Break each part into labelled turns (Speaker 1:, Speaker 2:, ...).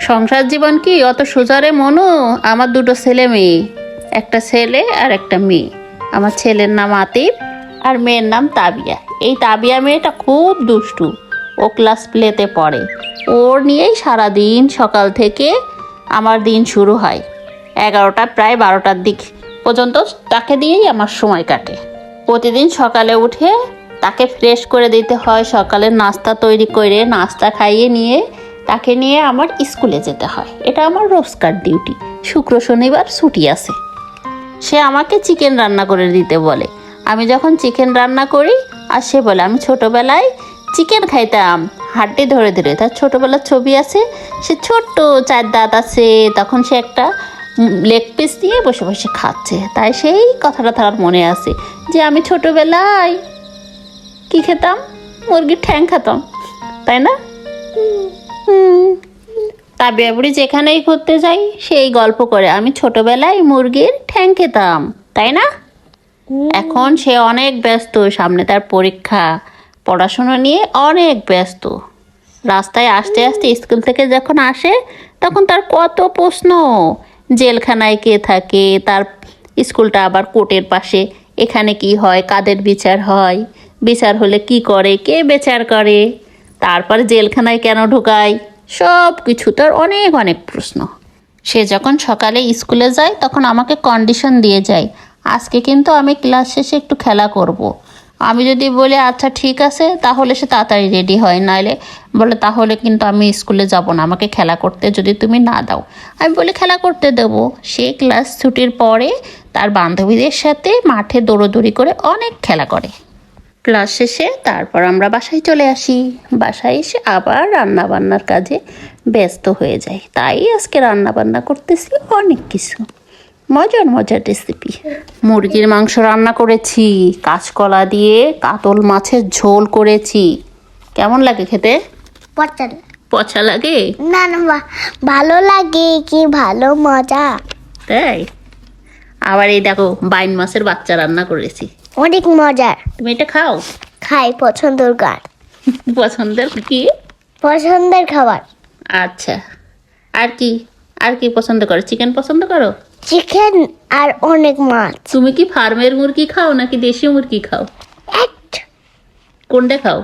Speaker 1: সংসার জীবন কি অত সোজারে মনু? আমার দুটো ছেলে মেয়ে, একটা ছেলে আর একটা মেয়ে। আমার ছেলের নাম আতিফ আর মেয়ের নাম তাবিয়া। এই তাবিয়া মেয়েটা খুব দুষ্টু, ও ক্লাস প্লেতে পড়ে। ওর নিয়েই সারাদিন সকাল থেকে আমার দিন শুরু হয়। 11টা প্রায় 12টার দিক পর্যন্ত তাকে দিয়েই আমার সময় কাটে। প্রতিদিন সকালে উঠে তাকে ফ্রেশ করে দিতে হয়, সকালে নাস্তা তৈরি করে নাস্তা খাইয়ে নিয়ে তাকে নিয়ে আমার স্কুলে যেতে হয়। এটা আমার রোজকার ডিউটি। শুক্র শনিবার ছুটি আছে। সে আমাকে চিকেন রান্না করে দিতে বলে। আমি যখন চিকেন রান্না করি আর সে বলে আমি ছোটোবেলায় চিকেন খাইতাম হাড্ডি ধরে ধরে। তার ছোটোবেলার ছবি আছে, সে ছোট্ট 4 দাঁত আছে, তখন সে একটা লেগ পিস নিয়ে বসে বসে খাচ্ছে। তাই সেই কথাটা তার মনে আছে যে আমি ছোটোবেলায় কি খেতাম, মুরগির ঠ্যাং খেতাম, তাই না? তাবিয়া বুড়ি যেখানেই ঘুরতে যাই সেই গল্প করে আমি ছোটবেলায় মুরগির ঠ্যাং খেতাম, তাই না? এখন সে অনেক ব্যস্ত, সামনে তার পরীক্ষা, পড়াশোনা নিয়ে অনেক ব্যস্ত। রাস্তায় আসতে আসতে স্কুল থেকে যখন আসে তখন তার কত প্রশ্ন। জেলখানায় কে থাকে, তার স্কুলটা আবার কোর্টের পাশে, এখানে কি হয়, কাদের বিচার হয়, বিচার হলে কি করে, কে বিচার করে, তারপর জেলখানায় কেন ঢোকায়, সব কিছু তার অনেক অনেক প্রশ্ন। সে যখন সকালে স্কুলে যায় তখন আমাকে কন্ডিশন দিয়ে যায়, আজকে কিন্তু আমি ক্লাস শেষে একটু খেলা করব। আমি যদি বলি আচ্ছা ঠিক আছে, তাহলে সে তাড়াতাড়ি রেডি হয়, নাহলে বলে তাহলে কিন্তু আমি স্কুলে যাব না, আমাকে খেলা করতে যদি তুমি না দাও। আমি বলি খেলা করতে দেবো। সে ক্লাস ছুটির পরে তার বান্ধবীদের সাথে মাঠে দৌড়োদৌড়ি করে অনেক খেলা করে। ক্লাস শেষে তারপর আমরা বাসায় চলে আসি। বাসায় এসে আবার রান্না বান্নার কাজে ব্যস্ত হয়ে যাই। তাই আজকে রান্না বান্না করতেছি অনেক কিছু মজার মজার রেসিপি। মুরগির মাংস রান্না করেছি, কাঁচকলা দিয়ে কাতল মাছের ঝোল করেছি। কেমন লাগে খেতে? পচা লাগে
Speaker 2: না না, ভালো লাগে, কি ভালো মজা।
Speaker 1: তাই? আবার এই দেখো বাইন মাছের বাচ্চা রান্না করেছি,
Speaker 2: অনেক মজার।
Speaker 1: তুমি এটা খাও?
Speaker 2: খাই, পছন্দের গান,
Speaker 1: পছন্দের কি?
Speaker 2: পছন্দের খাবার।
Speaker 1: আচ্ছা, আর কি আর কি পছন্দ করো? চিকেন পছন্দ করো?
Speaker 2: চিকেন আর অনেক মাছ।
Speaker 1: তুমি কি ফার্মের মুরগি খাও নাকি দেশি মুরগি খাও? কোনটা খাও?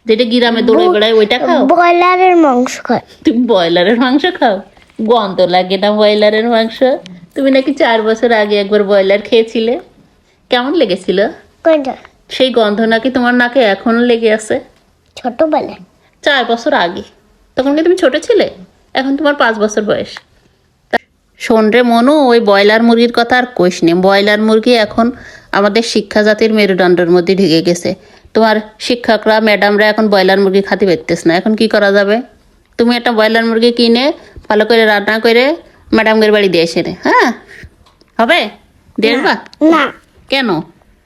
Speaker 1: যেটা গ্রামে দৌড়ে বেড়ায় ওইটা খাও?
Speaker 2: ব্রয়লারের মাংস খাই।
Speaker 1: তুমি ব্রয়লারের মাংস খাও? গন্ধ লাগে না ব্রয়লারের মাংস? তুমি নাকি 4 বছর আগে একবার ব্রয়লার খেয়েছিলে, কেমন লেগেছিল?
Speaker 2: কোনটা?
Speaker 1: সেই গন্ধ নাকি তোমার নাকে এখনো লেগে আছে?
Speaker 2: ছোটবেলায়
Speaker 1: 4 বছর আগে, তখন কি তুমি ছোট ছিলে? এখন তোমার 5 বছর বয়স। শোন রে মনু, ওই ব্রয়লার মুরগির কথা আর কইস নে। ব্রয়লার মুরগি এখন আমাদের শিক্ষা জাতির মেরুদণ্ডের মধ্যে ঢুকে গেছে। তোমার শিক্ষকরা ম্যাডামরা এখন ব্রয়লার মুরগি খাতে পারতেছ না। এখন কি করা যাবে? তুমি একটা ব্রয়লার মুরগি কিনে ভালো করে রান্না করে ম্যাডামের বাড়ি দিয়ে এসে নে। হ্যাঁ, হবে? দেখবা
Speaker 2: না।
Speaker 1: কেন?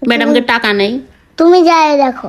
Speaker 1: ম্যাডামকে টাকা নেই।
Speaker 2: তুমি যাই দেখো।